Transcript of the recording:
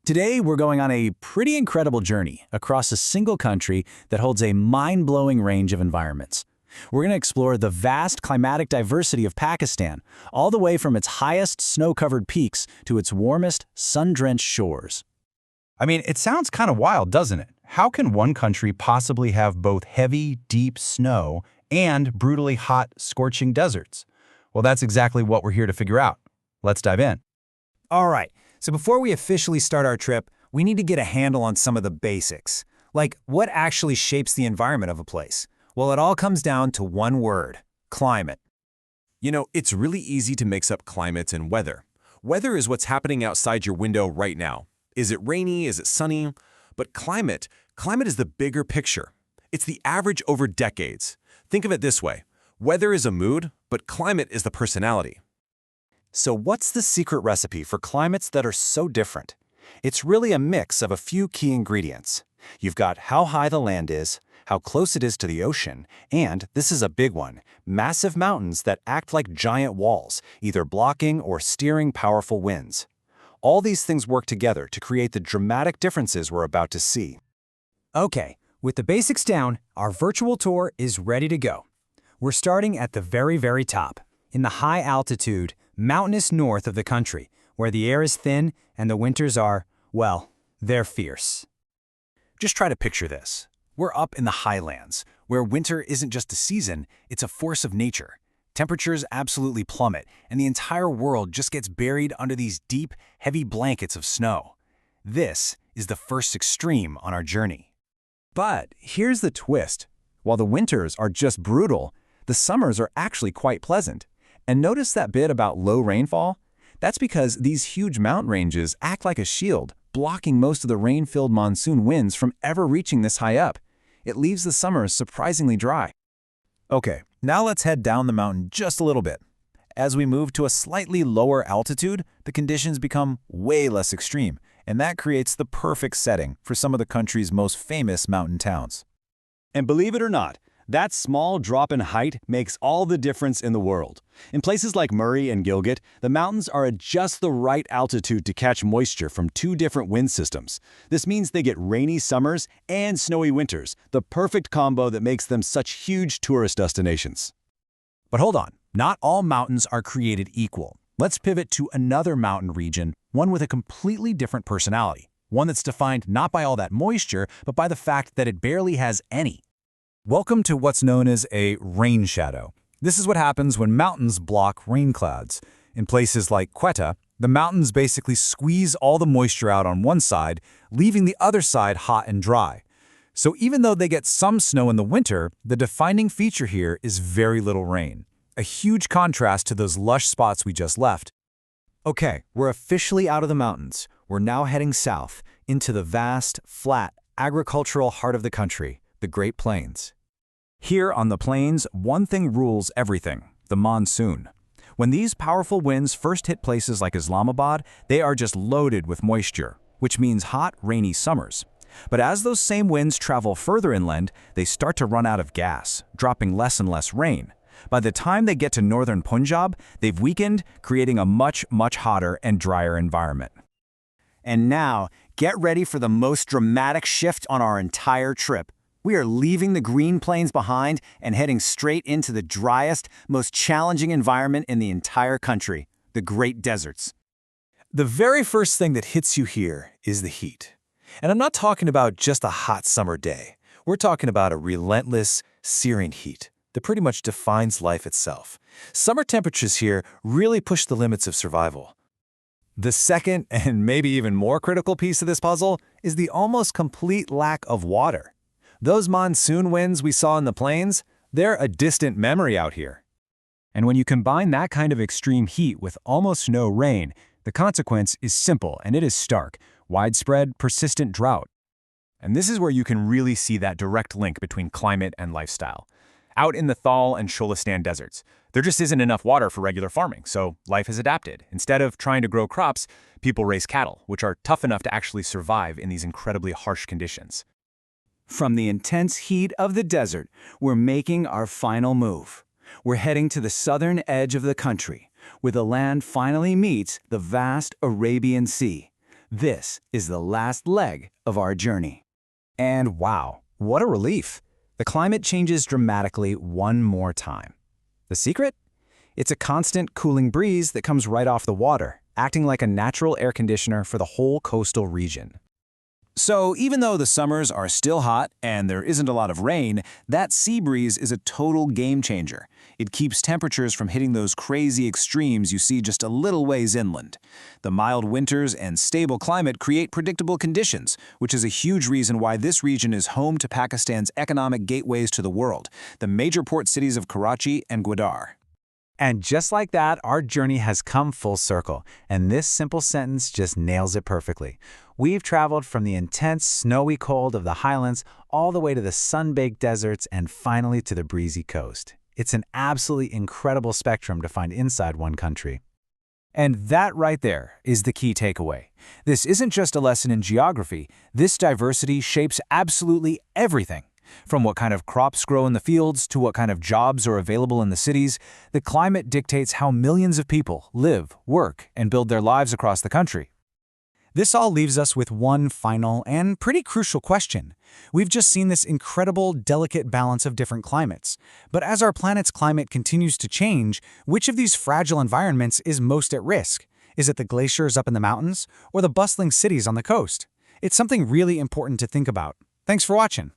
Today, we're going on a pretty incredible journey across a single country that holds a mind-blowing range of environments. We're going to explore the vast climatic diversity of Pakistan, all the way from its highest snow-covered peaks to its warmest, sun-drenched shores. I mean, it sounds kind of wild, doesn't it? How can one country possibly have both heavy, deep snow and brutally hot, scorching deserts? Well, that's exactly what we're here to figure out. Let's dive in. All right, so before we officially start our trip, we need to get a handle on some of the basics. Like, what actually shapes the environment of a place? Well, it all comes down to one word: climate. You know, it's really easy to mix up climate and weather. Weather is what's happening outside your window right now. Is it rainy? Is it sunny? But climate is the bigger picture. It's the average over decades. Think of it this way. Weather is a mood, but climate is the personality. So what's the secret recipe for climates that are so different? It's really a mix of a few key ingredients. You've got how high the land is, how close it is to the ocean, and, this is a big one, massive mountains that act like giant walls, either blocking or steering powerful winds. All these things work together to create the dramatic differences we're about to see. Okay, with the basics down, our virtual tour is ready to go. We're starting at the very top, in the high altitude, mountainous north of the country, where the air is thin and the winters are, well, they're fierce. Just try to picture this. We're up in the highlands, where winter isn't just a season, it's a force of nature. Temperatures absolutely plummet, and the entire world just gets buried under these deep, heavy blankets of snow. This is the first extreme on our journey. But here's the twist. While the winters are just brutal, the summers are actually quite pleasant. And notice that bit about low rainfall? That's because these huge mountain ranges act like a shield, blocking most of the rain-filled monsoon winds from ever reaching this high up. It leaves the summers surprisingly dry. Okay, now let's head down the mountain just a little bit. As we move to a slightly lower altitude, the conditions become way less extreme, and that creates the perfect setting for some of the country's most famous mountain towns. And believe it or not, that small drop in height makes all the difference in the world. In places like Murray and Gilgit, the mountains are at just the right altitude to catch moisture from two different wind systems. This means they get rainy summers and snowy winters, the perfect combo that makes them such huge tourist destinations. But hold on, not all mountains are created equal. Let's pivot to another mountain region, one with a completely different personality. One that's defined not by all that moisture, but by the fact that it barely has any. Welcome to what's known as a rain shadow. This is what happens when mountains block rain clouds. In places like Quetta, the mountains basically squeeze all the moisture out on one side, leaving the other side hot and dry. So even though they get some snow in the winter, the defining feature here is very little rain. A huge contrast to those lush spots we just left. Okay, we're officially out of the mountains. We're now heading south into the vast, flat, agricultural heart of the country, the Great Plains. Here on the plains, one thing rules everything: the monsoon. When these powerful winds first hit places like Islamabad, they are just loaded with moisture, which means hot, rainy summers. But as those same winds travel further inland, they start to run out of gas, dropping less and less rain. By the time they get to northern Punjab, they've weakened, creating a much hotter and drier environment. And now, get ready for the most dramatic shift on our entire trip. We are leaving the green plains behind and heading straight into the driest, most challenging environment in the entire country, the Great Deserts. The very first thing that hits you here is the heat. And I'm not talking about just a hot summer day. We're talking about a relentless, searing heat that pretty much defines life itself. Summer temperatures here really push the limits of survival. The second, and maybe even more critical piece of this puzzle, is the almost complete lack of water. Those monsoon winds we saw in the plains, they're a distant memory out here. And when you combine that kind of extreme heat with almost no rain, the consequence is simple and it is stark: widespread, persistent drought. And this is where you can really see that direct link between climate and lifestyle. Out in the Thal and Cholistan deserts, there just isn't enough water for regular farming, so life has adapted. Instead of trying to grow crops, people raise cattle, which are tough enough to actually survive in these incredibly harsh conditions. From the intense heat of the desert, we're making our final move. We're heading to the southern edge of the country, where the land finally meets the vast Arabian Sea. This is the last leg of our journey. And wow, what a relief! The climate changes dramatically one more time. The secret? It's a constant cooling breeze that comes right off the water, acting like a natural air conditioner for the whole coastal region. So even though the summers are still hot and there isn't a lot of rain, that sea breeze is a total game changer. It keeps temperatures from hitting those crazy extremes you see just a little ways inland. The mild winters and stable climate create predictable conditions, which is a huge reason why this region is home to Pakistan's economic gateways to the world, the major port cities of Karachi and Gwadar. And just like that, our journey has come full circle, and this simple sentence just nails it perfectly. We've traveled from the intense, snowy cold of the highlands all the way to the sun-baked deserts and finally to the breezy coast. It's an absolutely incredible spectrum to find inside one country. And that right there is the key takeaway. This isn't just a lesson in geography. This diversity shapes absolutely everything. From what kind of crops grow in the fields to what kind of jobs are available in the cities, the climate dictates how millions of people live, work, and build their lives across the country. This all leaves us with one final and pretty crucial question. We've just seen this incredible, delicate balance of different climates. But as our planet's climate continues to change, which of these fragile environments is most at risk? Is it the glaciers up in the mountains or the bustling cities on the coast? It's something really important to think about. Thanks for watching.